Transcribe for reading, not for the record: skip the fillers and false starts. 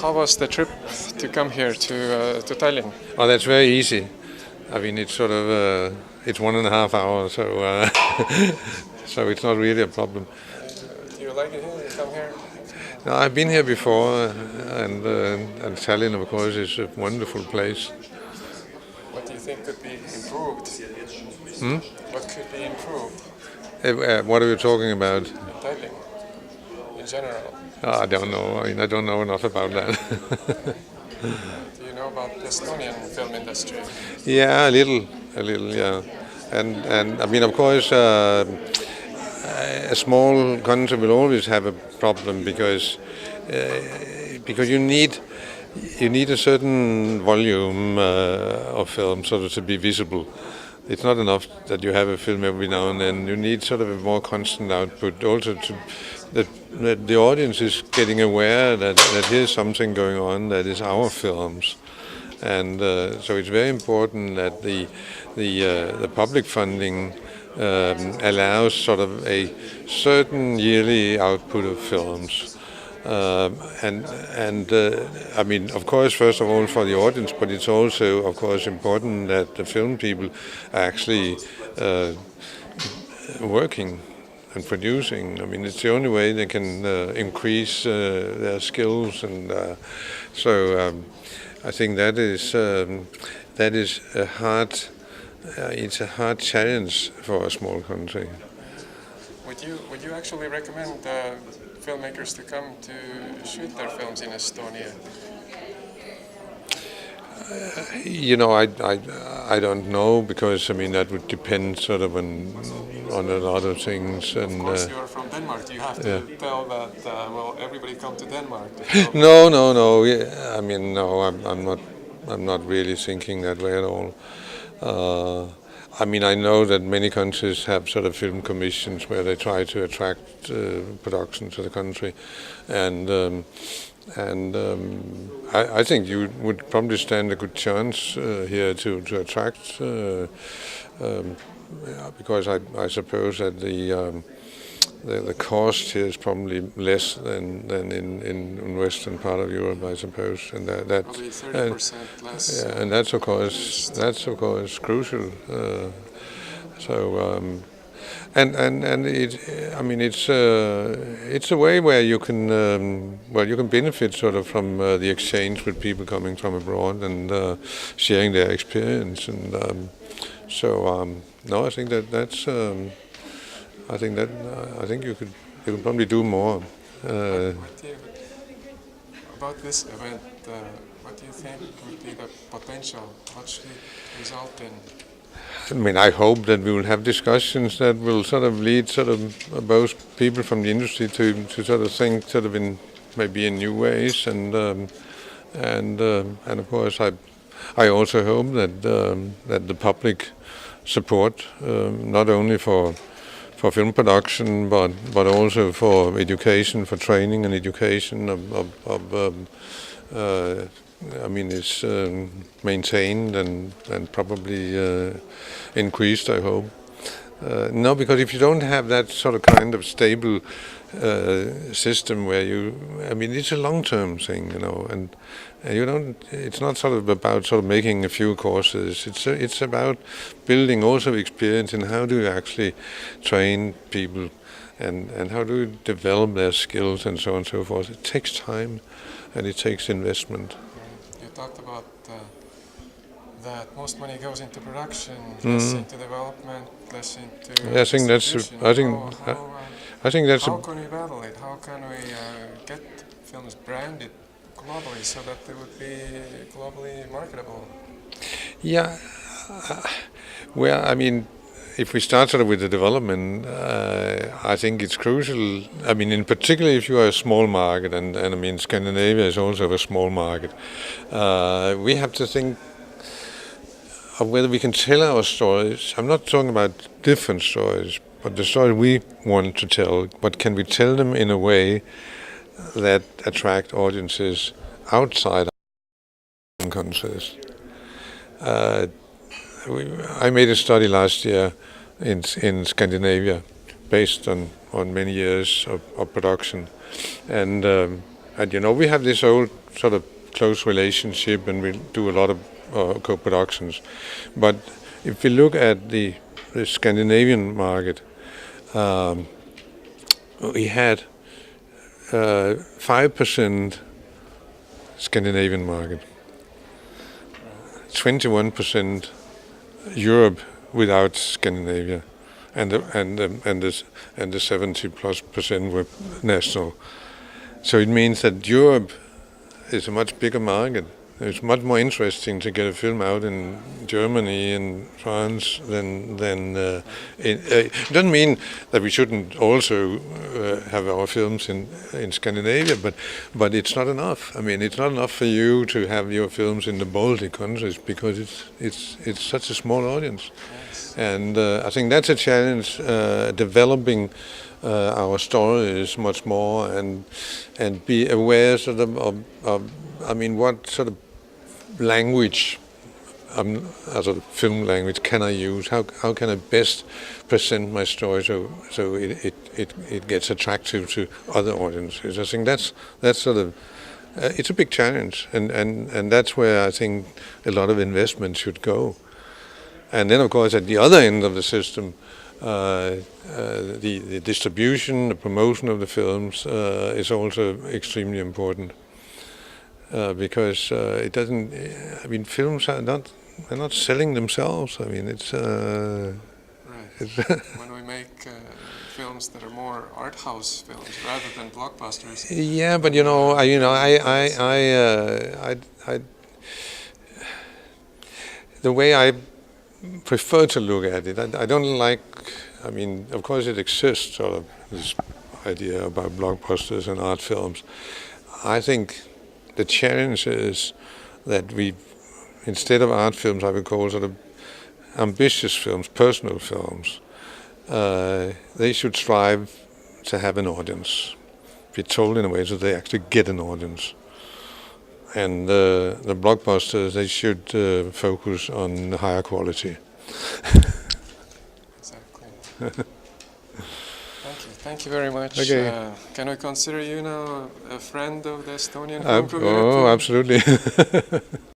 How was the trip to come here to Tallinn? Oh, that's very easy. I mean, it's sort of it's 1.5 hours, so so it's not really a problem. Do you like it here? You come here? No, I've been here before, and Tallinn, of course, is a wonderful place. What do you think could be improved? What could be improved What are you talking about? in Tallinn in general? I don't know. I mean, I don't know enough about that. Do you know about the Estonian film industry? Yeah, a little, yeah. And I mean, of course, a small country will always have a problem because you need a certain volume of film sort of to be visible. It's not enough that you have a film every now and then. You need sort of a more constant output. Also, that the audience is getting aware that here's something going on that is our films, and so it's very important that the public funding allows sort of a certain yearly output of films. I mean, of course, first of all for the audience, but it's also, of course, important that the film people are actually working and producing. I mean, it's the only way they can increase their skills, and so I think that is a hard. It's a hard challenge for a small country. Would you actually recommend filmmakers to come to shoot their films in Estonia? You know, I don't know, because I mean that would depend sort of on a lot of things. And of course, you're from Denmark. You have to tell that well, everybody come to Denmark. No. Yeah, I mean, no, I'm not really thinking that way at all. I mean, I know that many countries have sort of film commissions where they try to attract production to the country, and I think you would probably stand a good chance here to attract, because I suppose that the cost here is probably less than in western part of Europe, I suppose, and probably 30% less. Yeah, and that's of course crucial. And it, I mean, it's a way where you can you can benefit sort of from the exchange with people coming from abroad and sharing their experience, and no, I think that's. I think you could probably do more. About this event, what do you think would be the potential? What should it result in? I mean, I hope that we will have discussions that will sort of lead sort of both people from the industry to sort of think sort of in maybe in new ways, and of course I also hope that that the public support not only for film production, but also for education, for training and education I mean, is maintained and probably increased, I hope. No, because if you don't have that sort of kind of stable system where I mean, it's a long-term thing, you know, and you don't. It's not sort of about sort of making a few courses. It's about building also experience in how do you actually train people, and how do you develop their skills and so on and so forth. It takes time, and it takes investment. You talked about that most money goes into production, less into development, less into. Yeah, I think that's. I think that's. How can we battle it? How can we get films branded globally so that they would be globally marketable? Yeah, well, I mean, if we start sort of with the development, I think it's crucial. I mean, in particular, if you are a small market, and I mean, Scandinavia is also a small market, we have to think of whether we can tell our stories. I'm not talking about different stories, but the story we want to tell. But can we tell them in a way that attract audiences outside our countries? I made a study last year in Scandinavia, based on many years of production, and And we have this old sort of close relationship, and we do a lot of co-productions. But if we look at the Scandinavian market, we had 5% Scandinavian market, 21% Europe without Scandinavia, and the 70+% were national. So it means that Europe is a much bigger market. It's much more interesting to get a film out in Germany and France than it doesn't mean that we shouldn't also have our films in Scandinavia, but it's not enough. I mean, it's not enough for you to have your films in the Baltic countries because it's such a small audience. Yes. And I think that's a challenge, developing our stories much more and be aware sort of what sort of language, as a film language, can I use? How can I best present my story so it gets attractive to other audiences? I think that's sort of it's a big challenge, and that's where I think a lot of investment should go. And then, of course, at the other end of the system, the distribution, the promotion of the films is also extremely important. Because it doesn't. I mean, films are not selling themselves. I mean, it's. Right. When we make films that are more art house films rather than blockbusters. Yeah, but the way I prefer to look at it, I don't like. I mean, of course, it exists, sort of this idea about blockbusters and art films. I think the challenge is that we, instead of art films, I would call sort of ambitious films, personal films. They should strive to have an audience, be told in a way so they actually get an audience. And the blockbusters, they should focus on higher quality. Exactly. Thank you very much. Okay. Can we consider you now a friend of the Estonian film community? Oh, absolutely.